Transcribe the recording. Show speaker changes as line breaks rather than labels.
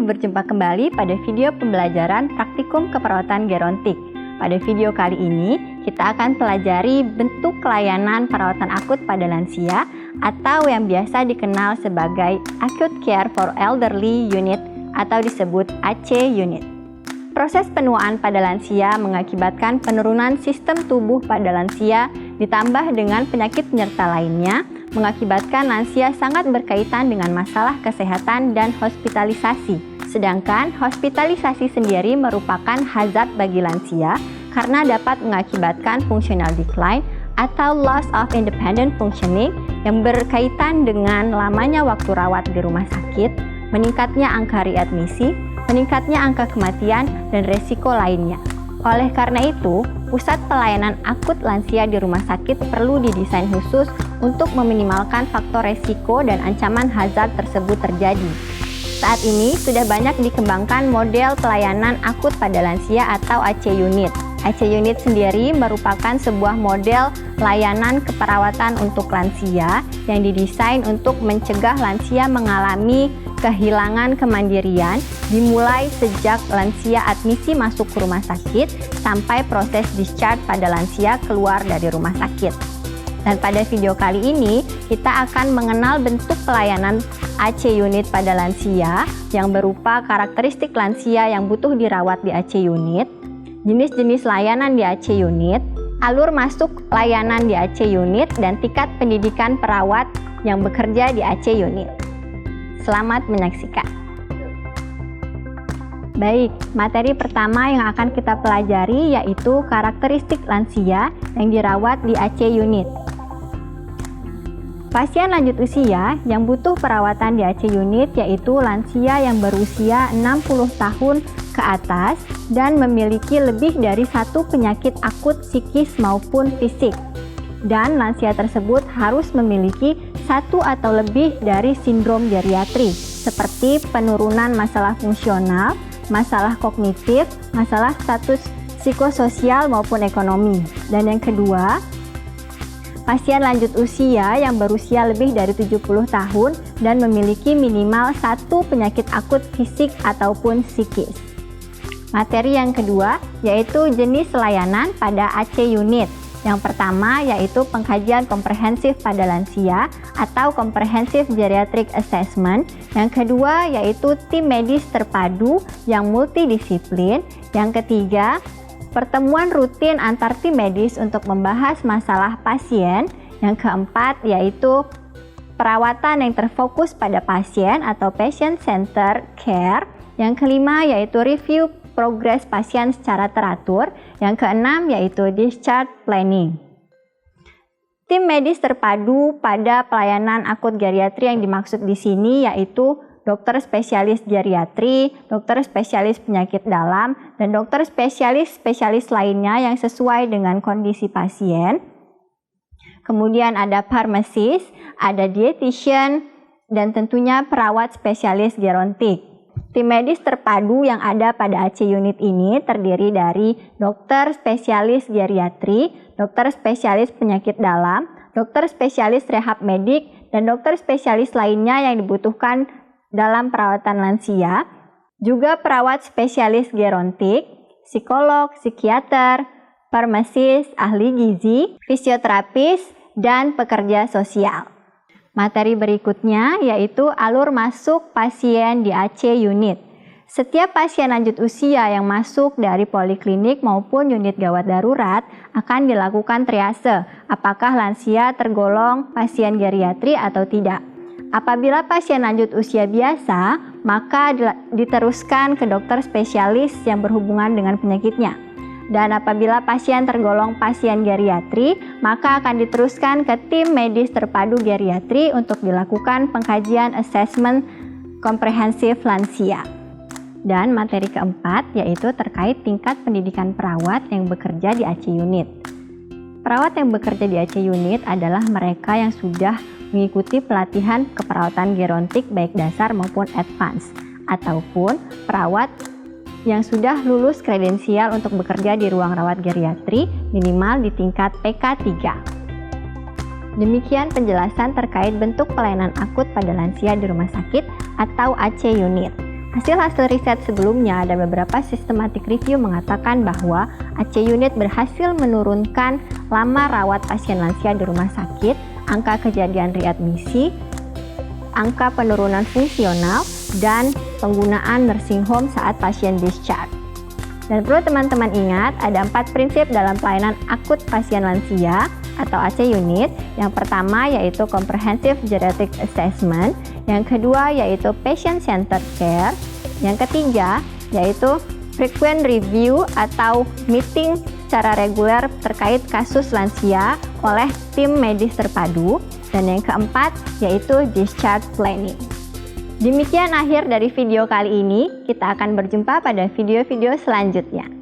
berjumpa kembali pada video pembelajaran praktikum keperawatan gerontik. Pada video kali ini, kita akan pelajari bentuk pelayanan perawatan akut pada lansia atau yang biasa dikenal sebagai Acute Care for Elderly Unit atau disebut AC Unit. Proses penuaan pada lansia mengakibatkan penurunan sistem tubuh pada lansia ditambah dengan penyakit penyerta lainnya, mengakibatkan lansia sangat berkaitan dengan masalah kesehatan dan hospitalisasi. Sedangkan hospitalisasi sendiri merupakan hazard bagi lansia karena dapat mengakibatkan functional decline atau loss of independent functioning yang berkaitan dengan lamanya waktu rawat di rumah sakit, meningkatnya angka readmisi, meningkatnya angka kematian, dan resiko lainnya. Oleh karena itu, pusat pelayanan akut lansia di rumah sakit perlu didesain khusus untuk meminimalkan faktor resiko dan ancaman hazard tersebut terjadi. Saat ini sudah banyak dikembangkan model pelayanan akut pada lansia atau AC Unit. AC Unit sendiri merupakan sebuah model layanan keperawatan untuk lansia yang didesain untuk mencegah lansia mengalami kehilangan kemandirian dimulai sejak lansia admisi masuk ke rumah sakit sampai proses discharge pada lansia keluar dari rumah sakit. Dan pada video kali ini kita akan mengenal bentuk pelayanan AC Unit pada lansia yang berupa karakteristik lansia yang butuh dirawat di AC Unit, jenis-jenis layanan di AC Unit, alur masuk layanan di AC Unit, dan tingkat pendidikan perawat yang bekerja di AC Unit. Selamat menyaksikan. Baik, materi pertama yang akan kita pelajari yaitu karakteristik lansia yang dirawat di AC Unit. Pasien lanjut usia yang butuh perawatan di AC Unit yaitu lansia yang berusia 60 tahun ke atas dan memiliki lebih dari satu penyakit akut psikis maupun fisik. Dan lansia tersebut harus memiliki satu atau lebih dari sindrom geriatri seperti penurunan masalah fungsional, masalah kognitif, masalah status psikososial maupun ekonomi. Dan yang kedua, pasien lanjut usia yang berusia lebih dari 70 tahun dan memiliki minimal satu penyakit akut fisik ataupun psikis. Materi yang kedua yaitu jenis layanan pada AC Unit. Yang pertama yaitu pengkajian komprehensif pada lansia atau Comprehensive Geriatric Assessment. Yang kedua yaitu tim medis terpadu yang multidisiplin. Yang ketiga, pertemuan rutin antar tim medis untuk membahas masalah pasien. Yang keempat yaitu perawatan yang terfokus pada pasien atau patient-centered care. Yang kelima yaitu review progres pasien secara teratur. Yang keenam yaitu discharge planning. Tim medis terpadu pada pelayanan akut geriatri yang dimaksud di sini yaitu dokter spesialis geriatri, dokter spesialis penyakit dalam, dan dokter spesialis lainnya yang sesuai dengan kondisi pasien. Kemudian ada pharmacist, ada dietitian, dan tentunya perawat spesialis gerontik. Tim medis terpadu yang ada pada AC Unit ini terdiri dari dokter spesialis geriatri, dokter spesialis penyakit dalam, dokter spesialis rehab medik, dan dokter spesialis lainnya yang dibutuhkan dalam perawatan lansia, juga perawat spesialis gerontik, psikolog, psikiater, farmasis, ahli gizi, fisioterapis, dan pekerja sosial. Materi berikutnya yaitu alur masuk pasien di AC Unit. Setiap pasien lanjut usia yang masuk dari poliklinik maupun unit gawat darurat akan dilakukan triase, apakah lansia tergolong pasien geriatri atau tidak. Apabila pasien lanjut usia biasa, maka diteruskan ke dokter spesialis yang berhubungan dengan penyakitnya. Dan apabila pasien tergolong pasien geriatri, maka akan diteruskan ke tim medis terpadu geriatri untuk dilakukan pengkajian asesmen komprehensif lansia. Dan materi keempat yaitu terkait tingkat pendidikan perawat yang bekerja di AC Unit. Perawat yang bekerja di AC Unit adalah mereka yang sudah mengikuti pelatihan keperawatan gerontik baik dasar maupun advance, ataupun perawat yang sudah lulus kredensial untuk bekerja di ruang rawat geriatri minimal di tingkat PK3. Demikian penjelasan terkait bentuk pelayanan akut pada lansia di rumah sakit atau AC Unit. Hasil-hasil riset sebelumnya dan beberapa systematic review mengatakan bahwa AC unit berhasil menurunkan lama rawat pasien lansia di rumah sakit, angka kejadian readmisi, angka penurunan fungsional, dan penggunaan nursing home saat pasien discharge. Dan perlu teman-teman ingat, ada 4 prinsip dalam pelayanan akut pasien lansia atau AC unit. Yang pertama yaitu comprehensive geriatric assessment, yang kedua yaitu patient centered care, yang ketiga yaitu frequent review atau meeting secara reguler terkait kasus lansia oleh tim medis terpadu, dan yang keempat yaitu discharge planning. Demikian akhir dari video kali ini. Kita akan berjumpa pada video-video selanjutnya.